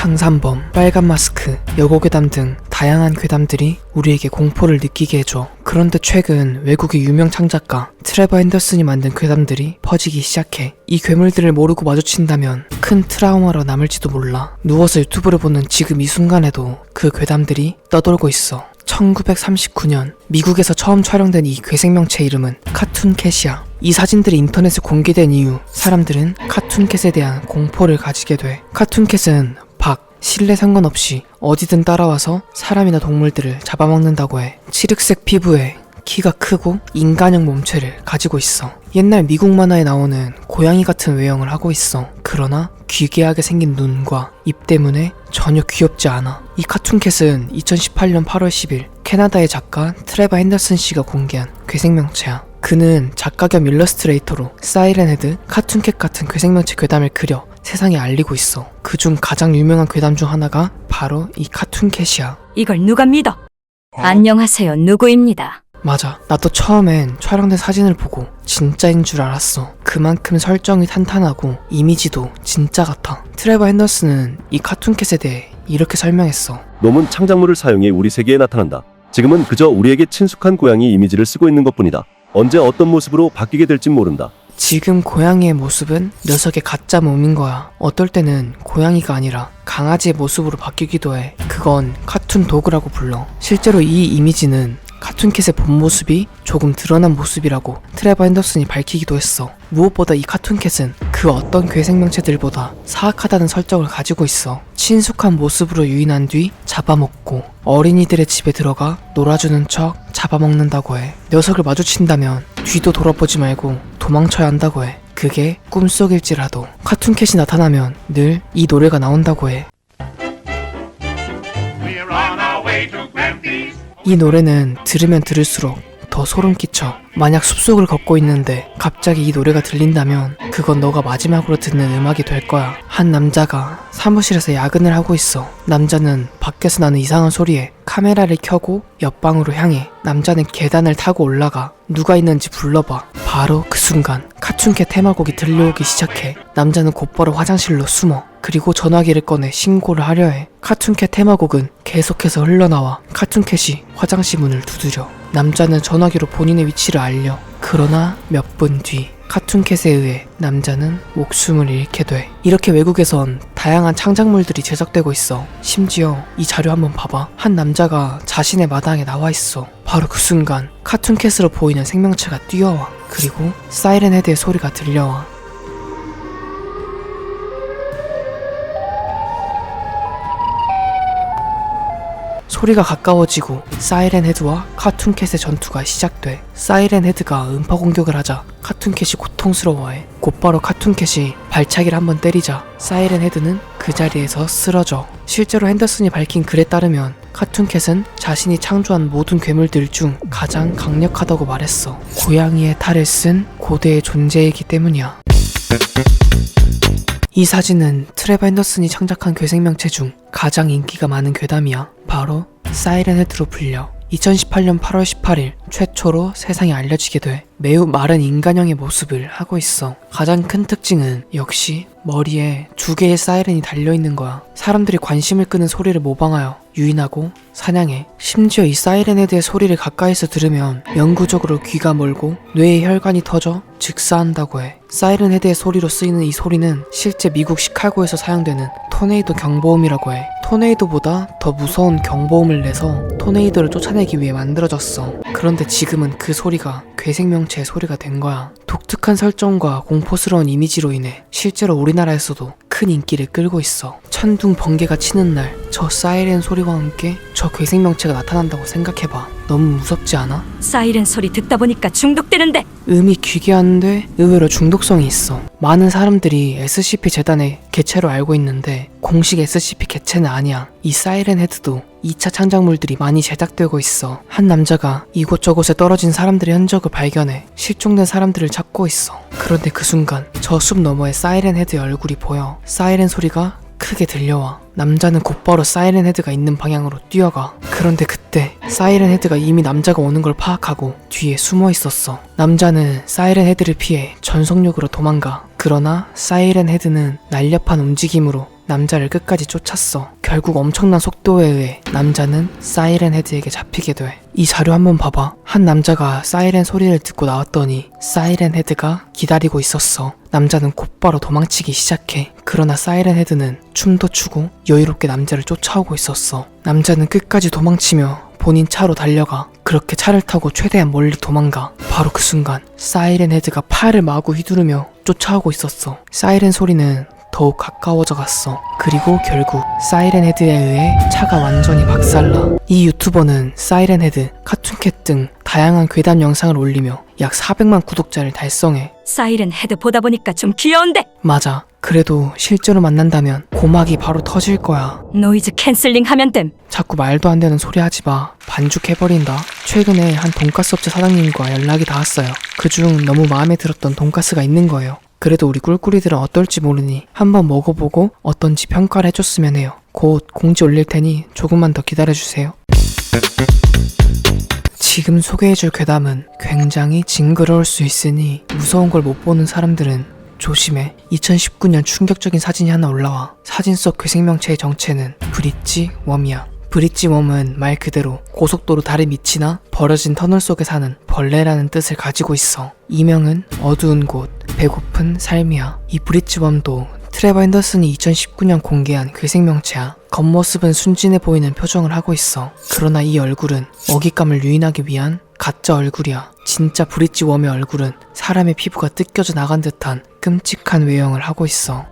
상산범, 빨간 마스크, 여고괴담 등 다양한 괴담들이 우리에게 공포를 느끼게 해줘. 그런데 최근 외국의 유명 창작가 트레버 핸더슨이 만든 괴담들이 퍼지기 시작해. 이 괴물들을 모르고 마주친다면 큰 트라우마로 남을지도 몰라. 누워서 유튜브를 보는 지금 이 순간에도 그 괴담들이 떠돌고 있어. 1939년 미국에서 처음 촬영된 이 괴생명체 이름은 카툰캣이야. 이 사진들이 인터넷에 공개된 이후 사람들은 카툰캣에 대한 공포를 가지게 돼. 카툰캣은 실내 상관없이 어디든 따라와서 사람이나 동물들을 잡아먹는다고 해. 칠흑색 피부에 키가 크고 인간형 몸체를 가지고 있어. 옛날 미국 만화에 나오는 고양이 같은 외형을 하고 있어. 그러나 귀괴하게 생긴 눈과 입 때문에 전혀 귀엽지 않아. 이 카툰캣은 2018년 8월 10일 캐나다의 작가 트레버 핸더슨 씨가 공개한 괴생명체야. 그는 작가 겸 일러스트레이터로 사이렌 헤드, 카툰캣 같은 괴생명체 괴담을 그려 세상에 알리고 있어. 그중 가장 유명한 괴담 중 하나가 바로 이 카툰캣이야. 이걸 누가 믿어? 안녕하세요, 누구입니다. 맞아. 나도 처음엔 촬영된 사진을 보고 진짜인 줄 알았어. 그만큼 설정이 탄탄하고 이미지도 진짜 같아. 트레버 핸더슨은 이 카툰캣에 대해 이렇게 설명했어. 놈은 창작물을 사용해 우리 세계에 나타난다. 지금은 그저 우리에게 친숙한 고양이 이미지를 쓰고 있는 것뿐이다. 언제 어떤 모습으로 바뀌게 될진 모른다. 지금 고양이의 모습은 녀석의 가짜 몸인 거야. 어떨 때는 고양이가 아니라 강아지의 모습으로 바뀌기도 해. 그건 카툰 도그라고 불러. 실제로 이 이미지는 카툰캣의 본 모습이 조금 드러난 모습이라고 트레버 핸더슨이 밝히기도 했어. 무엇보다 이 카툰캣은 그 어떤 괴생명체들보다 사악하다는 설정을 가지고 있어. 친숙한 모습으로 유인한 뒤 잡아먹고 어린이들의 집에 들어가 놀아주는 척 잡아먹는다고 해. 녀석을 마주친다면 뒤도 돌아보지 말고 도망쳐야 한다고 해. 그게 꿈속일지라도. 카툰캣이 나타나면 늘 이 노래가 나온다고 해. 이 노래는 들으면 들을수록 더 소름 끼쳐. 만약 숲속을 걷고 있는데 갑자기 이 노래가 들린다면 그건 너가 마지막으로 듣는 음악이 될 거야. 한 남자가 사무실에서 야근을 하고 있어. 남자는 밖에서 나는 이상한 소리에 카메라를 켜고 옆방으로 향해. 남자는 계단을 타고 올라가. 누가 있는지 불러봐. 바로 그 순간 카툰캣 테마곡이 들려오기 시작해. 남자는 곧바로 화장실로 숨어. 그리고 전화기를 꺼내 신고를 하려 해. 카툰캣 테마곡은 계속해서 흘러나와. 카툰캣이 화장실 문을 두드려. 남자는 전화기로 본인의 위치를 알려. 그러나 몇 분 뒤 카툰캣에 의해 남자는 목숨을 잃게 돼. 이렇게 외국에선 다양한 창작물들이 제작되고 있어. 심지어 이 자료 한번 봐봐. 한 남자가 자신의 마당에 나와 있어. 바로 그 순간 카툰캣으로 보이는 생명체가 뛰어와. 그리고 사이렌 헤드의 소리가 들려와. 소리가 가까워지고 사이렌 헤드와 카툰캣의 전투가 시작돼. 사이렌 헤드가 음파 공격을 하자 카툰캣이 고통스러워해. 곧바로 카툰캣이 발차기를 한번 때리자 사이렌 헤드는 그 자리에서 쓰러져. 실제로 핸더슨이 밝힌 글에 따르면 카툰캣은 자신이 창조한 모든 괴물들 중 가장 강력하다고 말했어. 고양이의 탈을 쓴 고대의 존재이기 때문이야. 이 사진은 트레버 핸더슨이 창작한 괴생명체 중 가장 인기가 많은 괴담이야. 바로 사이렌 헤드로 불려. 2018년 8월 18일 최초로 세상에 알려지게 돼. 매우 마른 인간형의 모습을 하고 있어. 가장 큰 특징은 역시 머리에 2개의 사이렌이 달려있는 거야. 사람들이 관심을 끄는 소리를 모방하여 유인하고 사냥해. 심지어 이 사이렌 헤드의 소리를 가까이서 들으면 영구적으로 귀가 멀고 뇌의 혈관이 터져 즉사한다고 해. 사이렌 헤드의 소리로 쓰이는 이 소리는 실제 미국 시카고에서 사용되는 토네이도 경보음이라고 해. 토네이도보다 더 무서운 경보음을 내서 토네이도를 쫓아내기 위해 만들어졌어. 그런데 지금은 그 소리가 괴생명체의 소리가 된 거야. 독특한 설정과 공포스러운 이미지로 인해 실제로 우리나라에서도 큰 인기를 끌고 있어. 천둥 번개가 치는 날 저 사이렌 소리와 함께 저 괴생명체가 나타난다고 생각해봐. 너무 무섭지 않아? 사이렌 소리 듣다 보니까 중독되는데. 음이 귀귀한데 의외로 중독성이 있어. 많은 사람들이 SCP 재단의 개체로 알고 있는데 공식 SCP 개체는 아니야. 이 사이렌 헤드도 2차 창작물들이 많이 제작되고 있어. 한 남자가 이곳저곳에 떨어진 사람들의 흔적을 발견해 실종된 사람들을 찾고 있어. 그런데 그 순간 저 숲 너머에 사이렌 헤드의 얼굴이 보여. 사이렌 소리가 크게 들려와. 남자는 곧바로 사이렌 헤드가 있는 방향으로 뛰어가. 그런데 그때 사이렌 헤드가 이미 남자가 오는 걸 파악하고 뒤에 숨어 있었어. 남자는 사이렌 헤드를 피해 전속력으로 도망가. 그러나 사이렌 헤드는 날렵한 움직임으로 남자를 끝까지 쫓았어. 결국 엄청난 속도에 의해 남자는 사이렌 헤드에게 잡히게 돼. 이 자료 한번 봐봐. 한 남자가 사이렌 소리를 듣고 나왔더니 사이렌 헤드가 기다리고 있었어. 남자는 곧바로 도망치기 시작해. 그러나 사이렌 헤드는 춤도 추고 여유롭게 남자를 쫓아오고 있었어. 남자는 끝까지 도망치며 본인 차로 달려가. 그렇게 차를 타고 최대한 멀리 도망가. 바로 그 순간 사이렌 헤드가 팔을 마구 휘두르며 쫓아오고 있었어. 사이렌 소리는 더욱 가까워져 갔어. 그리고 결국 사이렌 헤드에 의해 차가 완전히 박살나. 이 유튜버는 사이렌 헤드, 카툰캣 등 다양한 괴담 영상을 올리며 약 400만 구독자를 달성해. 사이렌 헤드 보다 보니까 좀 귀여운데? 맞아. 그래도 실제로 만난다면 고막이 바로 터질 거야. 노이즈 캔슬링 하면 됨. 자꾸 말도 안 되는 소리 하지 마. 반죽해버린다. 최근에 한 돈가스 업체 사장님과 연락이 닿았어요. 그중 너무 마음에 들었던 돈가스가 있는 거예요. 그래도 우리 꿀꿀이들은 어떨지 모르니 한번 먹어보고 어떤지 평가를 해줬으면 해요. 곧 공지 올릴 테니 조금만 더 기다려주세요. 지금 소개해줄 괴담은 굉장히 징그러울 수 있으니 무서운 걸 못 보는 사람들은 조심해. 2019년 충격적인 사진이 하나 올라와. 사진 속 괴생명체의 정체는 브릿지 웜이야. 브릿지 웜은 말 그대로 고속도로 다리 밑이나 버려진 터널 속에 사는 벌레라는 뜻을 가지고 있어. 이명은 어두운 곳, 배고픈 삶이야. 이 브릿지 웜도 트레버 핸더슨이 2019년 공개한 괴생명체야. 겉모습은 순진해 보이는 표정을 하고 있어. 그러나 이 얼굴은 먹잇감을 유인하기 위한 가짜 얼굴이야. 진짜 브릿지 웜의 얼굴은 사람의 피부가 뜯겨져 나간 듯한 끔찍한 외형을 하고 있어.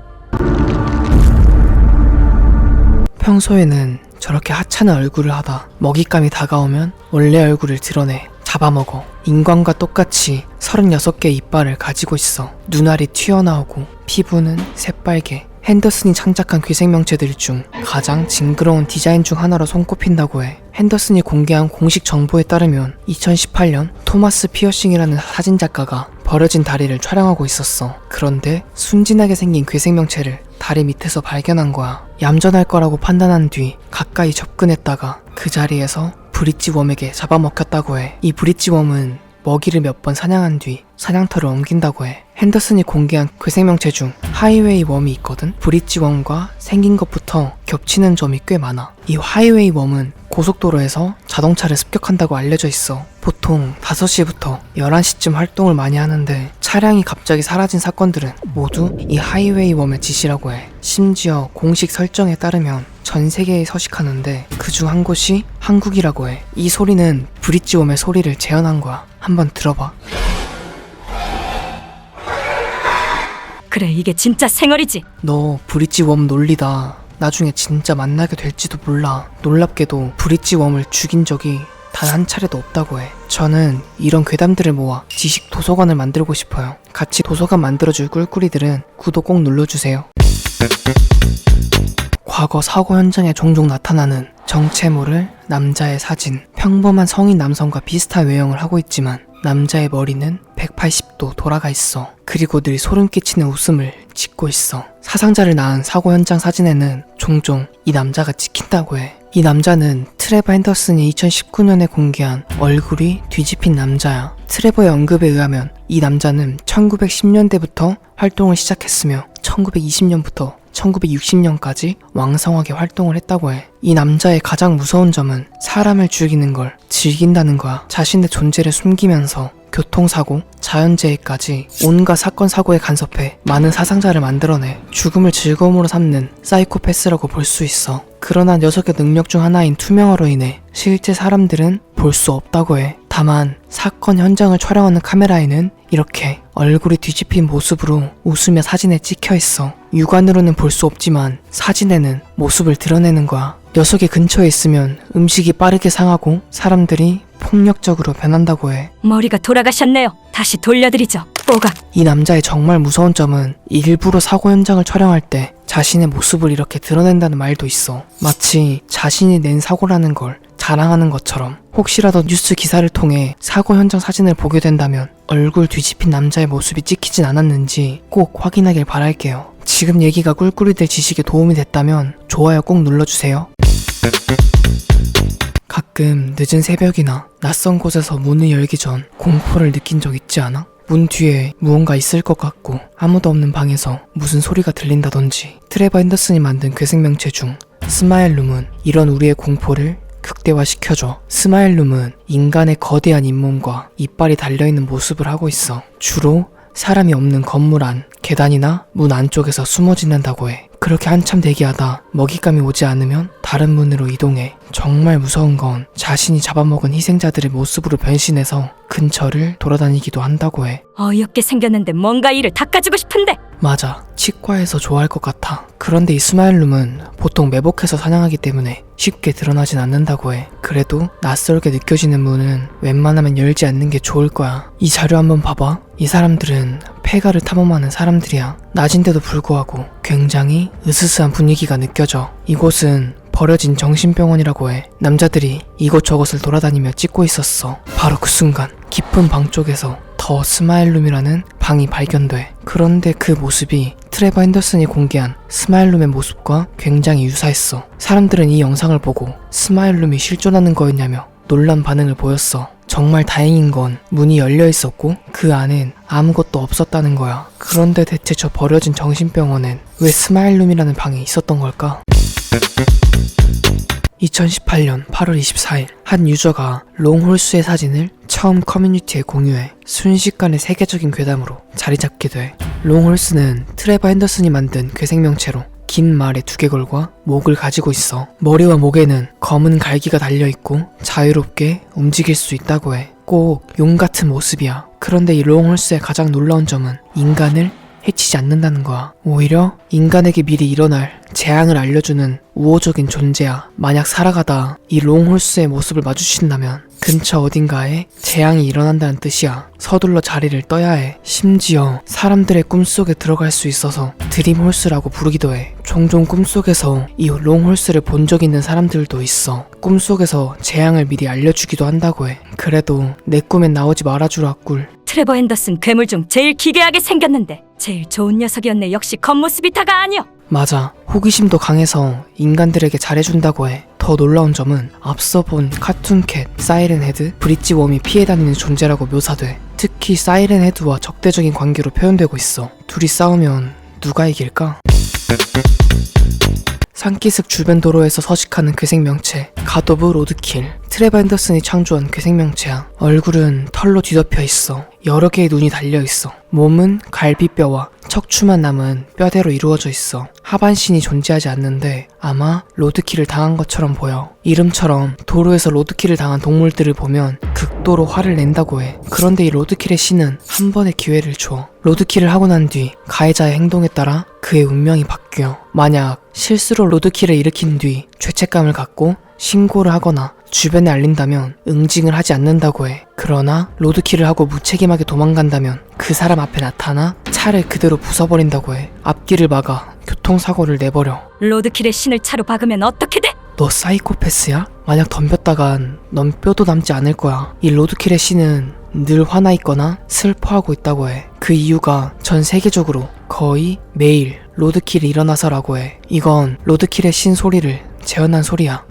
평소에는 저렇게 하찮은 얼굴을 하다 먹잇감이 다가오면 원래 얼굴을 드러내 잡아먹어. 인간과 똑같이 36개의 이빨을 가지고 있어. 눈알이 튀어나오고 피부는 새빨개. 핸더슨이 창작한 괴생명체들 중 가장 징그러운 디자인 중 하나로 손꼽힌다고 해. 핸더슨이 공개한 공식 정보에 따르면 2018년 토마스 피어싱이라는 사진작가가 버려진 다리를 촬영하고 있었어. 그런데 순진하게 생긴 괴생명체를 다리 밑에서 발견한 거야. 얌전할 거라고 판단한 뒤 가까이 접근했다가 그 자리에서 브릿지 웜에게 잡아먹혔다고 해. 이 브릿지 웜은 먹이를 몇 번 사냥한 뒤 사냥터를 옮긴다고 해. 핸더슨이 공개한 괴생명체 중 하이웨이 웜이 있거든. 브릿지 웜과 생긴 것부터 겹치는 점이 꽤 많아. 이 하이웨이 웜은 고속도로에서 자동차를 습격한다고 알려져 있어. 보통 5시부터 11시쯤 활동을 많이 하는데 차량이 갑자기 사라진 사건들은 모두 이 하이웨이 웜의 짓이라고 해. 심지어 공식 설정에 따르면 전 세계에 서식하는데 그중 한 곳이 한국이라고 해. 이 소리는 브릿지 웜의 소리를 재현한 거야. 한번 들어봐. 그래, 이게 진짜 생얼이지. 너 브릿지 웜 논리다. 나중에 진짜 만나게 될지도 몰라. 놀랍게도 브릿지 웜을 죽인 적이 단 한 차례도 없다고 해. 저는 이런 괴담들을 모아 지식 도서관을 만들고 싶어요. 같이 도서관 만들어줄 꿀꿀이들은 구독 꼭 눌러주세요. 과거 사고 현장에 종종 나타나는 정체 모를 남자의 사진. 평범한 성인 남성과 비슷한 외형을 하고 있지만 남자의 머리는 180도 돌아가 있어. 그리고 늘 소름 끼치는 웃음을 짓고 있어. 사상자를 낳은 사고 현장 사진에는 종종 이 남자가 찍힌다고 해. 이 남자는 트레버 핸더슨이 2019년에 공개한 얼굴이 뒤집힌 남자야. 트레버의 언급에 의하면 이 남자는 1910년대부터 활동을 시작했으며 1920년부터 1960년까지 왕성하게 활동을 했다고 해. 이 남자의 가장 무서운 점은 사람을 죽이는 걸 즐긴다는 거야. 자신의 존재를 숨기면서 교통사고, 자연재해까지 온갖 사건 사고에 간섭해 많은 사상자를 만들어내 죽음을 즐거움으로 삼는 사이코패스라고 볼 수 있어. 그러나 녀석의 능력 중 하나인 투명화로 인해 실제 사람들은 볼 수 없다고 해. 다만 사건 현장을 촬영하는 카메라에는 이렇게 얼굴이 뒤집힌 모습으로 웃으며 사진에 찍혀 있어. 육안으로는 볼 수 없지만 사진에는 모습을 드러내는 거야. 녀석의 근처에 있으면 음식이 빠르게 상하고 사람들이 폭력적으로 변한다고 해. 머리가 돌아가셨네요. 다시 돌려드리죠. 뽀각. 이 남자의 정말 무서운 점은 일부러 사고 현장을 촬영할 때 자신의 모습을 이렇게 드러낸다는 말도 있어. 마치 자신이 낸 사고라는 걸 자랑하는 것처럼. 혹시라도 뉴스 기사를 통해 사고 현장 사진을 보게 된다면 얼굴 뒤집힌 남자의 모습이 찍히진 않았는지 꼭 확인하길 바랄게요. 지금 얘기가 꿀꿀이들 지식에 도움이 됐다면 좋아요 꼭 눌러주세요. 가끔 늦은 새벽이나 낯선 곳에서 문을 열기 전 공포를 느낀 적 있지 않아? 문 뒤에 무언가 있을 것 같고 아무도 없는 방에서 무슨 소리가 들린다던지. 트레버 핸더슨이 만든 괴생명체 중 스마일룸은 이런 우리의 공포를 극대화시켜줘. 스마일룸은 인간의 거대한 잇몸과 이빨이 달려있는 모습을 하고 있어. 주로 사람이 없는 건물 안, 계단이나 문 안쪽에서 숨어 지낸다고 해. 그렇게 한참 대기하다 먹잇감이 오지 않으면 다른 문으로 이동해. 정말 무서운 건 자신이 잡아먹은 희생자들의 모습으로 변신해서 근처를 돌아다니기도 한다고 해. 어이없게 생겼는데 뭔가 이를 닦아주고 싶은데. 맞아. 치과에서 좋아할 것 같아. 그런데 이 스마일룸은 보통 매복해서 사냥하기 때문에 쉽게 드러나진 않는다고 해. 그래도 낯설게 느껴지는 문은 웬만하면 열지 않는 게 좋을 거야. 이 자료 한번 봐봐. 이 사람들은 폐가를 탐험하는 사람들이야. 낮인데도 불구하고 굉장히 으스스한 분위기가 느껴져. 이곳은 버려진 정신병원이라고 해. 남자들이 이곳저곳을 돌아다니며 찍고 있었어. 바로 그 순간 깊은 방 쪽에서 더 스마일룸이라는 방이 발견돼. 그런데 그 모습이 트레버 핸더슨이 공개한 스마일룸의 모습과 굉장히 유사했어. 사람들은 이 영상을 보고 스마일룸이 실존하는 거였냐며 놀란 반응을 보였어. 정말 다행인 건 문이 열려 있었고 그 안엔 아무것도 없었다는 거야. 그런데 대체 저 버려진 정신병원엔 왜 스마일룸이라는 방이 있었던 걸까? 2018년 8월 24일 한 유저가 롱홀스의 사진을 처음 커뮤니티에 공유해 순식간에 세계적인 괴담으로 자리잡게 돼. 롱홀스는 트레버 핸더슨이 만든 괴생명체로 긴 말의 두개골과 목을 가지고 있어. 머리와 목에는 검은 갈기가 달려있고 자유롭게 움직일 수 있다고 해. 꼭 용 같은 모습이야. 그런데 이 롱홀스의 가장 놀라운 점은 인간을 해치지 않는다는 거야. 오히려 인간에게 미리 일어날 재앙을 알려주는 우호적인 존재야. 만약 살아가다 이 롱홀스의 모습을 마주친다면 근처 어딘가에 재앙이 일어난다는 뜻이야. 서둘러 자리를 떠야 해. 심지어 사람들의 꿈속에 들어갈 수 있어서 드림홀스라고 부르기도 해. 종종 꿈속에서 이 롱홀스를 본 적 있는 사람들도 있어. 꿈속에서 재앙을 미리 알려주기도 한다고 해. 그래도 내 꿈엔 나오지 말아주라 꿀. 트레버 핸더슨 괴물 중 제일 기괴하게 생겼는데 제일 좋은 녀석이었네. 역시 겉모습이다가 아니여. 맞아. 호기심도 강해서 인간들에게 잘해준다고 해. 더 놀라운 점은 앞서 본 카툰캣, 사이렌헤드, 브릿지웜이 피해 다니는 존재라고 묘사돼. 특히 사이렌헤드와 적대적인 관계로 표현되고 있어. 둘이 싸우면 누가 이길까? 산기슭 주변 도로에서 서식하는 괴생명체 갓오브 로드킬. 트레버 핸더슨이 창조한 괴생명체야. 얼굴은 털로 뒤덮여 있어. 여러 개의 눈이 달려 있어. 몸은 갈비뼈와 척추만 남은 뼈대로 이루어져 있어. 하반신이 존재하지 않는데 아마 로드킬을 당한 것처럼 보여. 이름처럼 도로에서 로드킬을 당한 동물들을 보면 극도로 화를 낸다고 해. 그런데 이 로드킬의 신은 한 번의 기회를 줘. 로드킬을 하고 난 뒤 가해자의 행동에 따라 그의 운명이 바뀌어. 만약 실수로 로드킬을 일으킨 뒤 죄책감을 갖고 신고를 하거나 주변에 알린다면 응징을 하지 않는다고 해. 그러나 로드킬을 하고 무책임하게 도망간다면 그 사람 앞에 나타나 차를 그대로 부숴버린다고 해. 앞길을 막아 교통사고를 내버려. 로드킬의 신을 차로 박으면 어떻게 돼? 너 사이코패스야? 만약 덤볐다간 넌 뼈도 남지 않을 거야. 이 로드킬의 신은 늘 화나 있거나 슬퍼하고 있다고 해. 그 이유가 전 세계적으로 거의 매일 로드킬이 일어나서라고 해. 이건 로드킬의 신 소리를 재현한 소리야.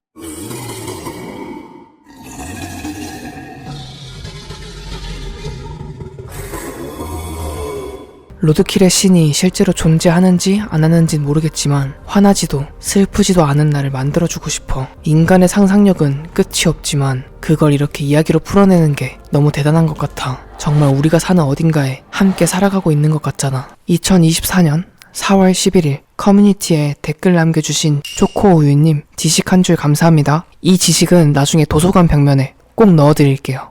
로드킬의 신이 실제로 존재하는지 안 하는지는 모르겠지만 화나지도 슬프지도 않은 나를 만들어주고 싶어. 인간의 상상력은 끝이 없지만 그걸 이렇게 이야기로 풀어내는 게 너무 대단한 것 같아. 정말 우리가 사는 어딘가에 함께 살아가고 있는 것 같잖아. 2024년 4월 11일 커뮤니티에 댓글 남겨주신 초코우유님 지식 한 줄 감사합니다. 이 지식은 나중에 도서관 벽면에 꼭 넣어드릴게요.